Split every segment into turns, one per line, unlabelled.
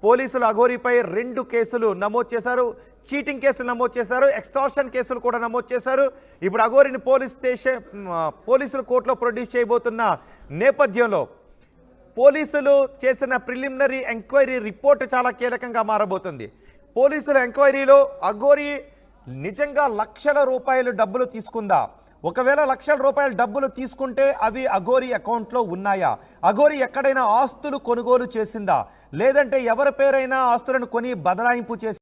పోలీసులు అఘోరీపై 2 కేసులు నమోదు చేశారు. చీటింగ్ కేసులు నమోదు చేశారు, ఎక్స్టార్షన్ కేసులు కూడా నమోదు చేశారు. ఇప్పుడు అఘోరీని పోలీసులు కోర్టులో ప్రొడ్యూస్ చేయబోతున్న నేపథ్యంలో పోలీసులు చేసిన ప్రిలిమినరీ ఎంక్వైరీ రిపోర్ట్ చాలా కీలకంగా మారబోతుంది. పోలీసుల ఎంక్వైరీలో అఘోరీ నిజంగా లక్షల రూపాయలు డబ్బులు తీసుకుందా, ఒకవేళ లక్షల రూపాయల డబ్బులు తీసుకుంటే అవి అఘోరీ అకౌంట్లో ఉన్నాయా, అఘోరీ ఎక్కడైనా ఆస్తులు కొనుగోలు చేసిందా, లేదంటే ఎవరి పేరైనా ఆస్తులను కొని బదలాయింపు చేసి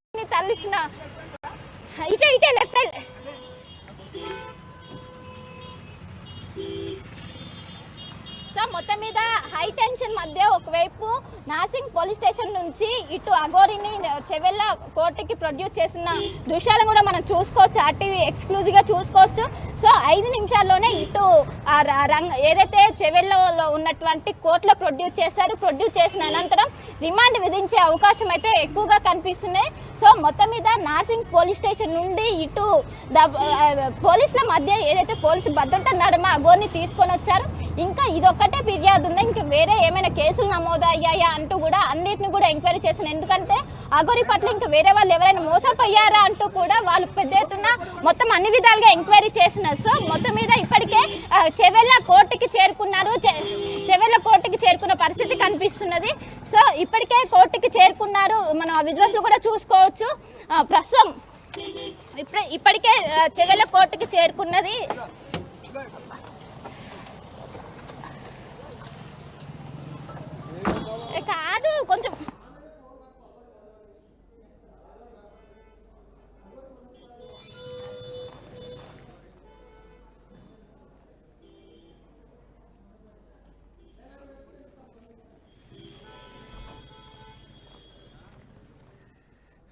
సో మొత్తం మీద హై టెన్షన్ మధ్య ఒకవైపు నార్సింగ్ పోలీస్ స్టేషన్ నుంచి ఇటు అఘోరీని చెవెళ్ళ కోర్టుకి ప్రొడ్యూస్ చేసిన దృశ్యాలను కూడా మనం చూసుకోవచ్చు, ఆర్టీవీ ఎక్స్క్లూజివ్గా చూసుకోవచ్చు. సో 5 నిమిషాల్లోనే ఇటు ఏదైతే చెవెళ్ళలో ఉన్నటువంటి కోర్టులో ప్రొడ్యూస్ చేశారు. ప్రొడ్యూస్ చేసిన అనంతరం రిమాండ్ విధించే అవకాశం అయితే ఎక్కువగా కనిపిస్తున్నాయి. సో మొత్తం మీద నార్సింగ్ పోలీస్ స్టేషన్ నుండి ఇటు పోలీసుల మధ్య ఏదైతే పోలీసు భద్రత నడుమ అఘోరీని తీసుకొని వచ్చారు. ఇంకా ఇదొక్కటే ఫిర్యాదు ఉందా, ఇంకా వేరే ఏమైనా కేసులు నమోదయ్యాయా అంటూ కూడా అన్నిటిని కూడా ఎంక్వైరీ చేసిన. ఎందుకంటే అఘోరీ పట్ల ఇంకా వేరే వాళ్ళు ఎవరైనా మోసపోయారా అంటూ కూడా వాళ్ళు పెద్ద ఎత్తున మొత్తం అన్ని విధాలుగా ఎంక్వైరీ చేసినారు. సో మొత్తం మీద ఇప్పటికే చెవెళ్ళ కోర్టుకి చేరుకున్నారు, చెవెళ్ళ కోర్టుకి చేరుకున్న పరిస్థితి కనిపిస్తున్నది. సో ఇప్పటికే కోర్టుకి చేరుకున్నారు, మనం ఆ విజువల్స్ కూడా చూసుకోవచ్చు. ప్రస్తుతం ఇప్పటికే చెవెళ్ళ కోర్టుకి చేరుకున్నది. కాదు కొంచెం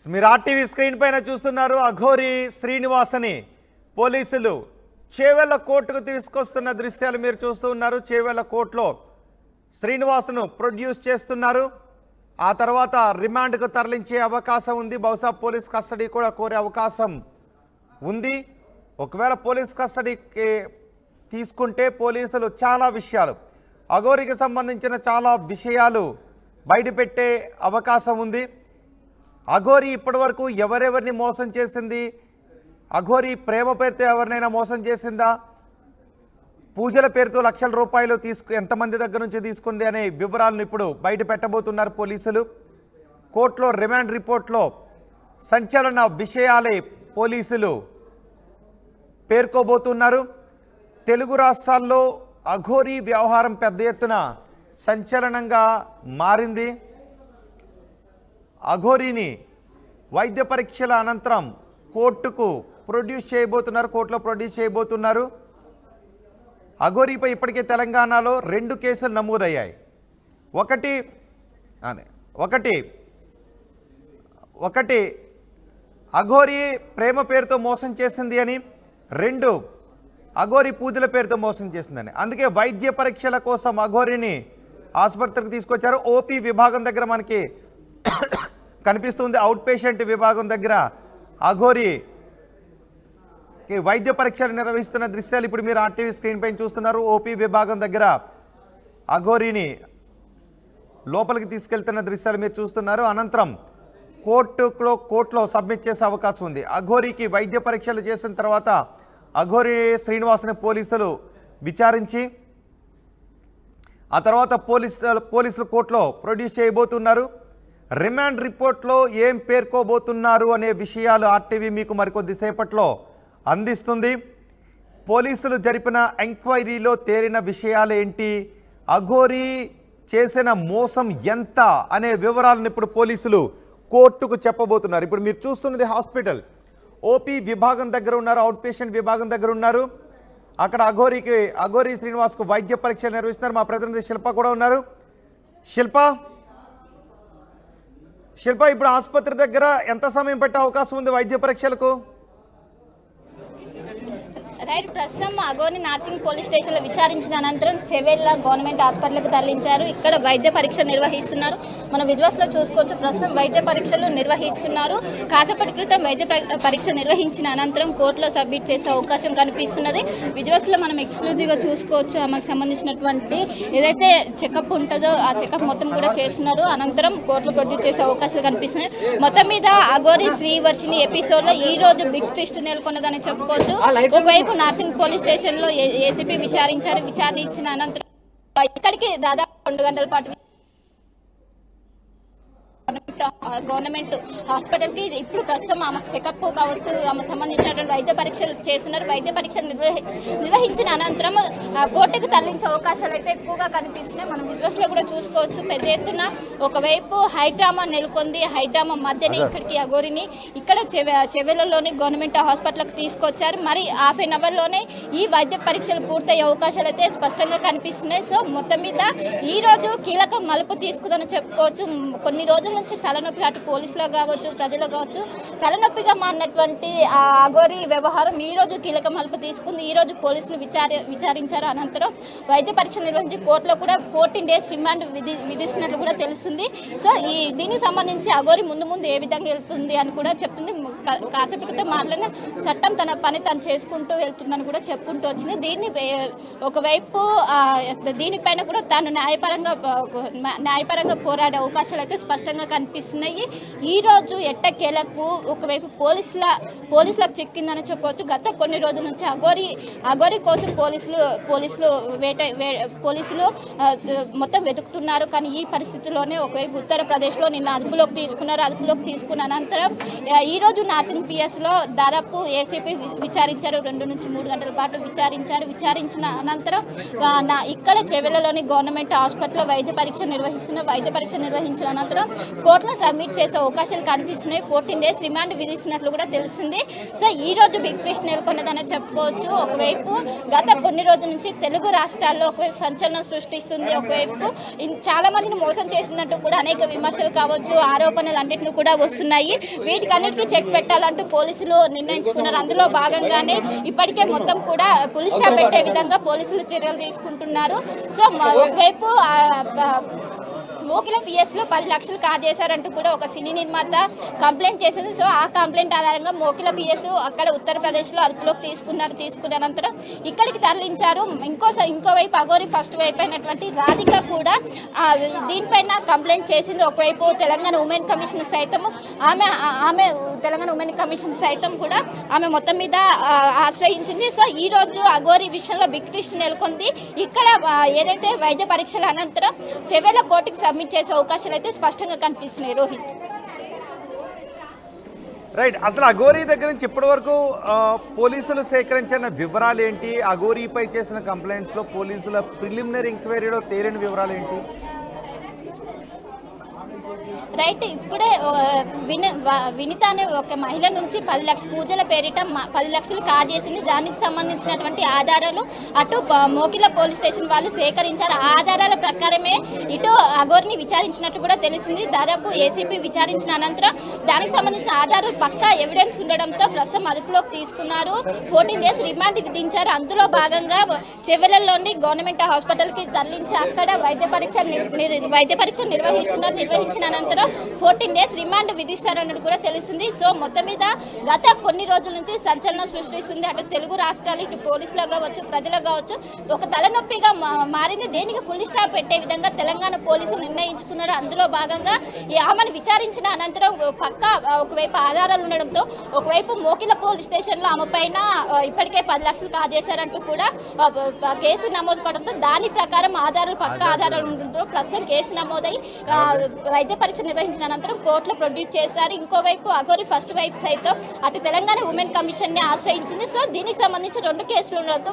మీరు ఆర్టీవీ స్క్రీన్ పైన చూస్తున్నారు. అఘోరీ శ్రీనివాసని పోలీసులు చేవెళ్ళ కోర్టుకు తీసుకొస్తున్న దృశ్యాలు మీరు చూస్తూ ఉన్నారు. చేవెళ్ళ కోర్టులో శ్రీనివాసను ప్రొడ్యూస్ చేస్తున్నారు. ఆ తర్వాత రిమాండ్కు తరలించే అవకాశం ఉంది. బహుశా పోలీస్ కస్టడీ కూడా కోరే అవకాశం ఉంది. ఒకవేళ పోలీస్ కస్టడీకి తీసుకుంటే పోలీసులు చాలా విషయాలు, అఘోరీకి సంబంధించిన చాలా విషయాలు బయటపెట్టే అవకాశం ఉంది. అఘోరీ ఇప్పటివరకు ఎవరెవరిని మోసం చేసింది, అఘోరీ ప్రేమ పేరుతో ఎవరినైనా మోసం చేసిందా, పూజల పేరుతో లక్షల రూపాయలు ఎంతమంది దగ్గర నుంచి తీసుకుంది అనే వివరాలను ఇప్పుడు బయట పెట్టబోతున్నారు పోలీసులు. కోర్టులో రిమాండ్ రిపోర్ట్లో సంచలన విషయాలే పోలీసులు పేర్కోబోతున్నారు. తెలుగు రాష్ట్రాల్లో అఘోరీ వ్యవహారం పెద్ద ఎత్తున సంచలనంగా మారింది. అఘోరీని వైద్య పరీక్షల అనంతరం కోర్టులో ప్రొడ్యూస్ చేయబోతున్నారు. అఘోరీపై ఇప్పటికే తెలంగాణలో 2 కేసులు నమోదయ్యాయి. ఒకటి అఘోరీ ప్రేమ పేరుతో మోసం చేసింది అని, 2 అఘోరీ పూజల పేరుతో మోసం చేసిందని. అందుకే వైద్య పరీక్షల కోసం అఘోరీని ఆసుపత్రికి తీసుకొచ్చారు. ఓపీ విభాగం దగ్గర మనకి కనిపిస్తుంది. అవుట్ పేషెంట్ విభాగం దగ్గర అఘోరీ వైద్య పరీక్షలు నిర్వహిస్తున్న దృశ్యాలు ఇప్పుడు మీరు ఆర్టీవీ స్క్రీన్ పైన చూస్తున్నారు. ఓపీ విభాగం దగ్గర అఘోరీని లోపలికి తీసుకెళ్తున్న దృశ్యాలు మీరు చూస్తున్నారు. అనంతరం కోర్టులో సబ్మిట్ చేసే అవకాశం ఉంది. అఘోరీకి వైద్య పరీక్షలు చేసిన తర్వాత అఘోరీ శ్రీనివాసని పోలీసులు విచారించి ఆ తర్వాత పోలీసులు కోర్టులో ప్రొడ్యూస్ చేయబోతున్నారు. రిమాండ్ రిపోర్ట్లో ఏం పేర్కోబోతున్నారు అనే విషయాలు ఆర్టీవీ మీకు మరికొద్ది సేపట్లో అందిస్తుంది. పోలీసులు జరిపిన ఎంక్వైరీలో తేలిన విషయాలేంటి, అఘోరీ చేసిన మోసం ఎంత అనే వివరాలను ఇప్పుడు పోలీసులు కోర్టుకు చెప్పబోతున్నారు. ఇప్పుడు మీరు చూస్తున్నది హాస్పిటల్. ఓపీ విభాగం దగ్గర ఉన్నారు, అవుట్ పేషెంట్ విభాగం దగ్గర ఉన్నారు. అక్కడ అఘోరీ శ్రీనివాస్కు వైద్య పరీక్షలు నిర్వహిస్తున్నారు. మా ప్రతినిధి శిల్ప కూడా ఉన్నారు. శిల్ప ఇప్పుడు ఆసుపత్రి దగ్గర ఎంత సమయం పట్టే అవకాశం ఉంది వైద్య పరీక్షలకు?
రైట్, ప్రస్తుతం అగోని నార్సింగ్ పోలీస్ స్టేషన్లో విచారించిన అనంతరం చెవెళ్ళ గవర్నమెంట్ హాస్పిటల్కి తరలించారు. ఇక్కడ వైద్య పరీక్ష నిర్వహిస్తున్నారు. మన విజువల్స్లో చూసుకోవచ్చు. ప్రస్తుతం వైద్య పరీక్షలు నిర్వహిస్తున్నారు. కాసేపటి క్రితం వైద్య పరీక్ష నిర్వహించిన అనంతరం కోర్టులో సబ్మిట్ చేసే అవకాశం కనిపిస్తున్నది. విజువల్స్లో మనం ఎక్స్క్లూజివ్గా చూసుకోవచ్చు. ఆమెకు సంబంధించినటువంటి ఏదైతే చెకప్ ఉంటుందో ఆ చెకప్ మొత్తం కూడా చేస్తున్నారు. అనంతరం కోర్టులో ప్రొడ్యూస్ చేసే అవకాశాలు కనిపిస్తున్నాయి. మొత్తం మీద అగోరి శ్రీవర్షిని ఎపిసోడ్లో ఈ రోజు బిగ్ ట్విస్ట్ నెలకొన్నదని చెప్పుకోవచ్చు. ఒకవైపు నార్సింగ్ పోలీస్ స్టేషన్ లో ఏసీపీ విచారించిన అనంతరం ఇక్కడికి దాదాపు 2 గంటల పాటు గవర్నమెంట్ హాస్పిటల్ కి ఇప్పుడు ప్రస్తుతం ఆమె చెకప్ కావచ్చు, ఆమె సంబంధించినటువంటి వైద్య పరీక్షలు చేస్తున్నారు. వైద్య పరీక్షలు నిర్వహించిన అనంతరం కోర్టుకు తరలించే అవకాశాలు అయితే ఎక్కువగా కనిపిస్తున్నాయి. మనం విజువల్స్ లో కూడా చూసుకోవచ్చు. పెద్ద ఎత్తున ఒకవైపు హైడ్రామా నెలకొంది. హైడ్రామా మధ్యనే ఇక్కడికి అగోరిని ఇక్కడ చెవెలలోని గవర్నమెంట్ హాస్పిటల్కి తీసుకొచ్చారు. మరి హాఫ్ అన్ అవర్ లోనే ఈ వైద్య పరీక్షలు పూర్తయ్యే అవకాశాలు అయితే స్పష్టంగా కనిపిస్తున్నాయి. సో మొత్తం మీద ఈ రోజు కీలక మలుపు తీసుకుందని చెప్పుకోవచ్చు. కొన్ని రోజుల నుంచి తలనొప్పి అటు పోలీసులో కావచ్చు, ప్రజలు కావచ్చు, తలనొప్పిగా మారినటువంటి ఆ అగోరి వ్యవహారం ఈ రోజు కీలక మలుపు తీసుకుంది. ఈ రోజు పోలీసులు విచారించారు. అనంతరం వైద్య పరీక్ష నిర్వహించి కోర్టులో కూడా 14 days రిమాండ్ విధిస్తున్నట్లు కూడా తెలుస్తుంది. సో దీనికి సంబంధించి అగోరి ముందు ఏ విధంగా వెళ్తుంది అని కూడా చెప్తుంది. కాసేపు క్రితం మాట్లాడిన చట్టం తన పని తను చేసుకుంటూ వెళ్తుందని కూడా చెప్పుకుంటూ వచ్చింది. దీన్ని ఒకవైపు దీనిపైన కూడా తాను న్యాయపరంగా పోరాడే అవకాశాలు అయితే స్పష్టంగా కనిపిస్తున్నాయి. ఈ రోజు ఎట్టకేలకు ఒకవైపు పోలీసులకు చిక్కిందని చెప్పవచ్చు. గత కొన్ని రోజుల నుంచి అగోరి కోసం పోలీసులు మొత్తం వెతుకుతున్నారు. కానీ ఈ పరిస్థితిలోనే ఒకవైపు ఉత్తరప్రదేశ్లో నిన్న అదుపులోకి తీసుకున్నారు. అదుపులోకి తీసుకున్న అనంతరం ఈ రోజు నార్సింగ్ పిఎస్లో దాదాపు ఏసీపీ విచారించారు. 2 నుంచి 3 గంటల పాటు విచారించిన అనంతరం ఇక్కడ చెవెలలోని గవర్నమెంట్ హాస్పిటల్లో వైద్య పరీక్ష నిర్వహించిన అనంతరం కోర్టులో సబ్మిట్ చేసే అవకాశాలు కనిపిస్తున్నాయి. 14 days రిమాండ్ విధిస్తున్నట్లు కూడా తెలుస్తుంది. సో ఈ రోజు బిగ్ ట్విస్ట్ నెలకొన్నదని చెప్పుకోవచ్చు. ఒకవైపు గత కొన్ని రోజుల నుంచి తెలుగు రాష్ట్రాల్లో ఒకవైపు సంచలనం సృష్టిస్తుంది. ఒకవైపు చాలా మందిని మోసం చేసినట్టు కూడా అనేక విమర్శలు కావచ్చు, ఆరోపణలు అన్నింటినీ కూడా వస్తున్నాయి. వీటికన్నిటికీ చెక్ పెట్టాలంటూ పోలీసులు నిర్ణయించుకున్నారు. అందులో భాగంగానే ఇప్పటికే మొత్తం కూడా పులి స్టాప్ పెట్టే విధంగా పోలీసులు చర్యలు తీసుకుంటున్నారు. సో ఒకవైపు మోకిల పిఎస్లో 10 లక్షలు కాజేశారంటూ కూడా ఒక సినీ నిర్మాత కంప్లైంట్ చేసింది. సో ఆ కంప్లైంట్ ఆధారంగా మోకిల పిఎస్ అక్కడ ఉత్తరప్రదేశ్లో అదుపులోకి తీసుకున్న అనంతరం ఇక్కడికి తరలించారు. ఇంకోవైపు అగోరి ఫస్ట్ వైపు అయినటువంటి రాధిక కూడా దీనిపైన కంప్లైంట్ చేసింది. ఒకవైపు తెలంగాణ ఉమెన్ కమిషన్ సైతం తెలంగాణ ఉమెన్ కమిషన్ సైతం కూడా ఆమె మొత్తం మీద ఆశ్రయించింది. సో ఈ రోజు అగోరి విషయంలో బిగ్ ట్విస్ట్ నెలకొంది. ఇక్కడ ఏదైతే వైద్య పరీక్షల అనంతరం చెవెల కోర్టుకి సబ్మిట్ చేసే అవకాశాలు అయితే స్పష్టంగా కనిపిస్తున్నాయి. రోహిత్,
రైట్, అసలు అఘోరీ దగ్గర నుంచి ఇప్పటి వరకు పోలీసులు సేకరించిన వివరాలు ఏంటి? అఘోరీపై చేసిన కంప్లైంట్స్లో పోలీసుల ప్రిలిమినరీ ఎంక్వైరీలో తేలిన వివరాలు ఏంటి?
రైట్, ఇప్పుడే వినిత అనే ఒక మహిళ నుంచి 10 లక్షల పూజల పేరిట 10 లక్షలు కాజేసింది. దానికి సంబంధించినటువంటి ఆధారాలు అటు మోకిల పోలీస్ స్టేషన్ వాళ్ళు సేకరించారు. ఆ ఆధారాల ప్రకారమే ఇటు అగోరిని విచారించినట్టు కూడా తెలిసింది. దాదాపు ఏసీపీ విచారించిన అనంతరం దానికి సంబంధించిన ఆధారాలు పక్కా ఎవిడెన్స్ ఉండడంతో ప్రస్తుతం అదుపులోకి తీసుకున్నారు. 14 days రిమాండ్ విధించారు. అందులో భాగంగా చెవెలలోని గవర్నమెంట్ హాస్పిటల్కి తరలించి అక్కడ వైద్య పరీక్ష నిర్వహించిన అనంతరం 14 days రిమాండ్ విధిస్తారన్నది కూడా తెలుస్తుంది. సో మొత్తం మీద గత కొన్ని రోజుల నుంచి సంచలనం సృష్టిస్తుంది. అటు తెలుగు రాష్ట్రాలు, ఇటు పోలీసులో కావచ్చు, ప్రజలు కావచ్చు, ఒక తలనొప్పిగా మారింది. దేనికి ఫుల్ స్టాప్ పెట్టే విధంగా తెలంగాణ పోలీసులు నిర్ణయించుకున్నారు. అందులో భాగంగా ఆమెను విచారించిన అనంతరం పక్క ఒకవైపు ఆధారాలు ఉండడంతో ఒకవైపు మోకిల పోలీస్ స్టేషన్లో ఆమె పైన ఇప్పటికే 10 లక్షలు కాజేశారంటూ కూడా కేసు నమోదు కావడంతో దాని ప్రకారం పక్క ఆధారాలు ఉండడంతో ప్రస్తుతం కేసు నమోదై వైద్య పరీక్ష నిర్వహించిన అనంతరం కోర్టులో ప్రొడ్యూస్ చేశారు. ఇంకోవైపు అగోరి ఫస్ట్ వైపు సైతం అటు తెలంగాణ ఉమెన్ కమిషన్ ని ఆశ్రయించింది. సో దీనికి సంబంధించి 2 కేసులు ఉండడంతో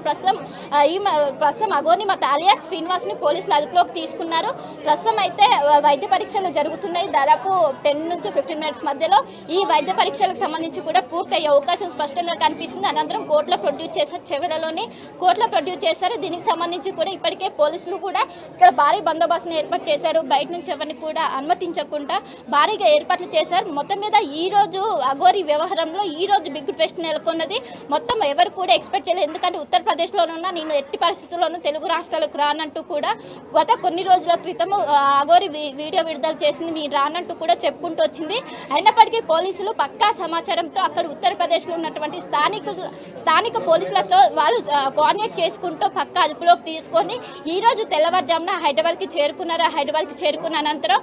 ప్రస్తుతం అగోని అలియాస్ శ్రీనివాస్ ని పోలీసులు అదుపులోకి తీసుకున్నారు. ప్రస్తుతం అయితే వైద్య పరీక్షలు జరుగుతున్నాయి. దాదాపు 10 నుంచి 15 minutes మధ్యలో ఈ వైద్య పరీక్షలకు సంబంధించి కూడా పూర్తయ్యే అవకాశం స్పష్టంగా కనిపిస్తుంది. అనంతరం కోర్టులో ప్రొడ్యూస్ చేశారు. చెవెలలోని కోర్టులో ప్రొడ్యూస్ చేశారు. దీనికి సంబంధించి కూడా ఇప్పటికే పోలీసులు కూడా ఇక్కడ భారీ బందోబస్తును ఏర్పాటు చేశారు. బయట నుంచి ఎవరిని కూడా అనుమతించకుండా కూడా భారీగా ఏర్పాట్లు చేశారు. మొత్తం మీద ఈ రోజు అఘోరి వ్యవహారంలో ఈ రోజు బిగ్ ట్విస్ట్ నెలకొన్నది. మొత్తం ఎవరు కూడా ఎక్స్పెక్ట్ చేయలేదు. ఎందుకంటే ఉత్తరప్రదేశ్లోనున్న నేను ఎట్టి పరిస్థితుల్లోనూ తెలుగు రాష్ట్రాలకు రానంటూ కూడా గత కొన్ని రోజుల క్రితం అఘోరి వీడియో విడుదల చేసింది. మీరు రానంటూ కూడా చెప్పుకుంటూ వచ్చింది. అయినప్పటికీ పోలీసులు పక్కా సమాచారంతో అక్కడ ఉత్తరప్రదేశ్లో ఉన్నటువంటి స్థానిక పోలీసులతో వాళ్ళు కోఆర్డినేట్ చేసుకుంటూ పక్కా అదుపులోకి తీసుకొని ఈ రోజు తెల్లవారుజామున హైదరాబాద్కి చేరుకున్నారు. హైదరాబాద్కి చేరుకున్న అనంతరం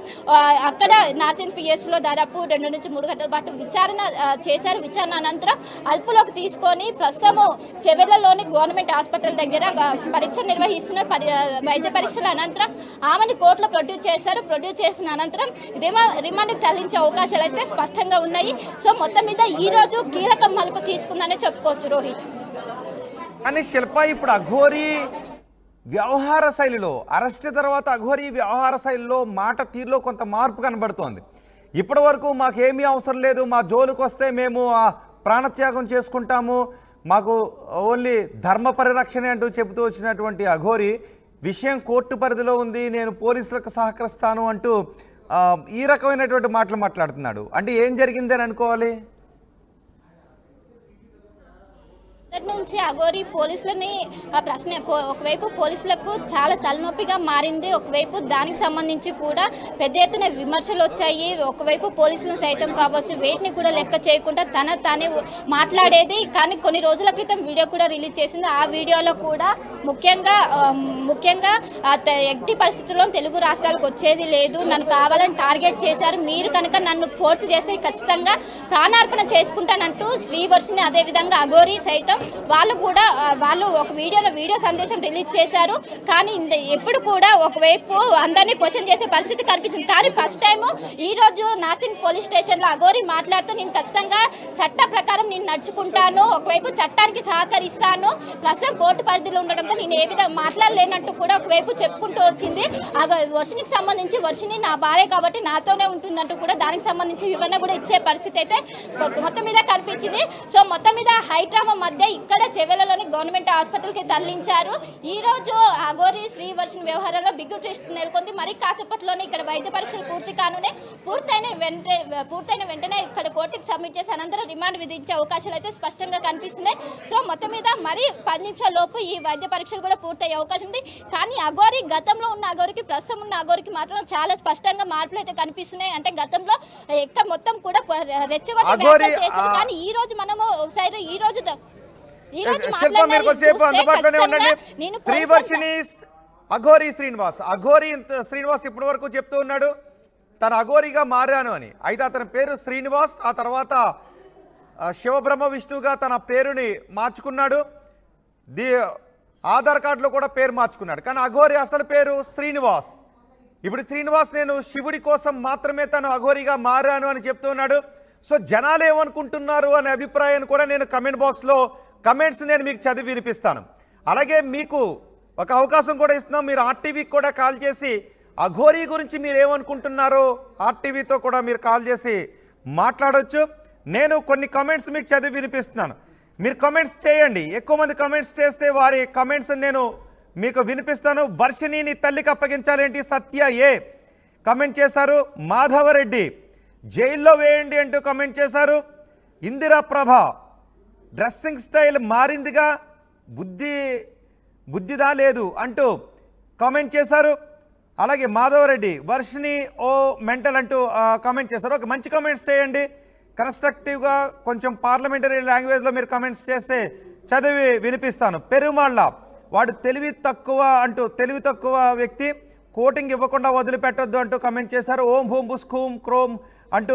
అక్కడ నార్సింగ్ పిఎస్లో దాదాపు 2 నుంచి 3 గంటల పాటు విచారణ చేశారు. విచారణ అనంతరం అదుపులోకి తీసుకొని ప్రస్తుతం చెవెళ్లలోని గవర్నమెంట్ హాస్పిటల్ దగ్గర పరీక్ష నిర్వహిస్తున్న వైద్య పరీక్షల అనంతరం ఆమెను కోర్టులో ప్రొడ్యూస్ చేశారు. ప్రొడ్యూస్ చేసిన అనంతరం రిమాండ్కి తరలించే అవకాశాలు అయితే స్పష్టంగా ఉన్నాయి. సో మొత్తం మీద ఈ రోజు కీలక మలుపు తీసుకుందనే చెప్పుకోవచ్చు రోహిత్.
కానీ శిల్ప, ఇప్పుడు అఘోరి వ్యవహార శైలిలో అరెస్ట్ తర్వాత అఘోరి వ్యవహార శైలిలో మాట తీరులో కొంత మార్పు కనబడుతోంది. ఇప్పటి వరకు మాకేమీ అవసరం లేదు, మా జోలికి వస్తే మేము ప్రాణత్యాగం చేసుకుంటాము, మాకు ఓన్లీ ధర్మ పరిరక్షణ అంటూ చెబుతూ వచ్చినటువంటి అఘోరి విషయం కోర్టు పరిధిలో ఉంది, నేను పోలీసులకు సహకరిస్తాను అంటూ ఈ రకమైనటువంటి మాటలు మాట్లాడుతున్నాడు. అంటే ఏం జరిగిందని అనుకోవాలి?
నుంచి అఘోరి పోలీసులని ప్రశ్న ఒకవైపు పోలీసులకు చాలా తలనొప్పిగా మారింది. ఒకవైపు దానికి సంబంధించి కూడా పెద్ద ఎత్తున విమర్శలు వచ్చాయి. ఒకవైపు పోలీసులను సైతం కావచ్చు వేటిని కూడా లెక్క చేయకుండా తానే మాట్లాడేది. కానీ కొన్ని రోజుల క్రితం వీడియో కూడా రిలీజ్ చేసింది. ఆ వీడియోలో కూడా ముఖ్యంగా ఎట్టి పరిస్థితుల్లో తెలుగు రాష్ట్రాలకు వచ్చేది లేదు, నన్ను కావాలని టార్గెట్ చేశారు, మీరు కనుక నన్ను ఫోర్స్ చేసి ఖచ్చితంగా ప్రాణార్పణ చేసుకుంటానంటూ శ్రీవర్షిని అదేవిధంగా అఘోరి సైతం వాళ్ళు ఒక వీడియో సందేశం రిలీజ్ చేశారు. కానీ ఎప్పుడు కూడా ఒకవైపు అందరినీ క్వశ్చన్ చేసే పరిస్థితి కనిపిస్తుంది. కానీ ఫస్ట్ టైం ఈ రోజు నార్సింగ్ పోలీస్ స్టేషన్లో అఘోరి మాట్లాడుతూ నేను ఖచ్చితంగా చట్ట ప్రకారం నేను నడుచుకుంటాను, ఒకవైపు చట్టానికి సహకరిస్తాను, ప్రస్తుతం కోర్టు పరిధిలో ఉండడంతో నేను ఏ విధంగా మాట్లాడలేనట్టు కూడా ఒకవైపు చెప్పుకుంటూ వచ్చింది. వర్షినికి సంబంధించి వర్షిని నా భార్య కాబట్టి నాతోనే ఉంటుందంటూ కూడా దానికి సంబంధించి వివరణ కూడా ఇచ్చే పరిస్థితి అయితే మొత్తం మీద కనిపించింది. సో మొత్తం మీద హైడ్రామా మధ్య ఇక్కడ చెవెళ్లలోని గవర్నమెంట్ హాస్పిటల్కి తరలించారు. ఈ రోజు అఘోరి శ్రీవర్షిని వ్యవహారంలో బిగ్ ట్విస్ట్ నెలకొంది. మరి కాసేపట్లోనే ఇక్కడ వైద్య పరీక్షలు పూర్తయిన వెంటనే ఇక్కడ కోర్టుకి సబ్మిట్ చేసి అనంతరం రిమాండ్ విధించే అవకాశాలు అయితే స్పష్టంగా కనిపిస్తున్నాయి. సో మొత్తం మీద మరి 10 నిమిషాల లోపు ఈ వైద్య పరీక్షలు కూడా పూర్తయ్యే అవకాశం ఉంది. కానీ అఘోరి గతంలో ఉన్న అఘోరికి ప్రస్తుతం ఉన్న అఘోరికి మాత్రం చాలా స్పష్టంగా మార్పులు అయితే కనిపిస్తున్నాయి. అంటే గతంలో మొత్తం కూడా రెచ్చగొట్టి చేసింది. కానీ ఈ రోజు మనము ఒకసారి
అఘోరి శ్రీనివాస్ ఇప్పటి వరకు చెప్తూ ఉన్నాడు తను అఘోరిగా మారాను అని. అయితే అతని పేరు శ్రీనివాస్, ఆ తర్వాత శివబ్రహ్మ విష్ణుగా తన పేరుని మార్చుకున్నాడు, ఆధార్ కార్డులో కూడా పేరు మార్చుకున్నాడు. కానీ అఘోరి అసలు పేరు శ్రీనివాస్. ఇప్పుడు శ్రీనివాస్ నేను శివుడి కోసం మాత్రమే తను అఘోరిగా మారాను అని చెప్తూ ఉన్నాడు. సో జనాలు ఏమనుకుంటున్నారు అనే అభిప్రాయాన్ని కూడా నేను కమెంట్ బాక్స్లో కమెంట్స్ నేను మీకు చదివి వినిపిస్తాను. అలాగే మీకు ఒక అవకాశం కూడా ఇస్తున్నాం, మీరు ఆర్టీవీకి కూడా కాల్ చేసి అఘోరి గురించి మీరు ఏమనుకుంటున్నారో ఆర్టీవీతో కూడా మీరు కాల్ చేసి మాట్లాడవచ్చు. నేను కొన్ని కమెంట్స్ మీకు చదివి వినిపిస్తున్నాను, మీరు కమెంట్స్ చేయండి. ఎక్కువ మంది కమెంట్స్ చేస్తే వారి కమెంట్స్ నేను మీకు వినిపిస్తాను. వర్షిణిని తల్లికి అప్పగించాలేంటి సత్య ఏ కమెంట్ చేశారు. మాధవరెడ్డి జైల్లో వేయండి అంటూ కమెంట్ చేశారు. ఇందిరా ప్రభ డ్రెస్సింగ్ స్టైల్ మారిందిగా బుద్ధిదా లేదు అంటూ కామెంట్ చేశారు. అలాగే మాధవరెడ్డి వర్షిని ఓ మెంటల్ అంటూ కామెంట్ చేశారు. ఒక మంచి కామెంట్స్ చేయండి, కన్స్ట్రక్టివ్గా కొంచెం పార్లమెంటరీ లాంగ్వేజ్లో మీరు కామెంట్స్ చేస్తే చదివి వినిపిస్తాను. పెరుమాళ్ళ వాడు తెలివి తక్కువ వ్యక్తి, కోటింగ్ ఇవ్వకుండా వదిలిపెట్టొద్దు అంటూ కామెంట్ చేశారు. ఓం భూం బుస్ ఖూం క్రోమ్ అంటూ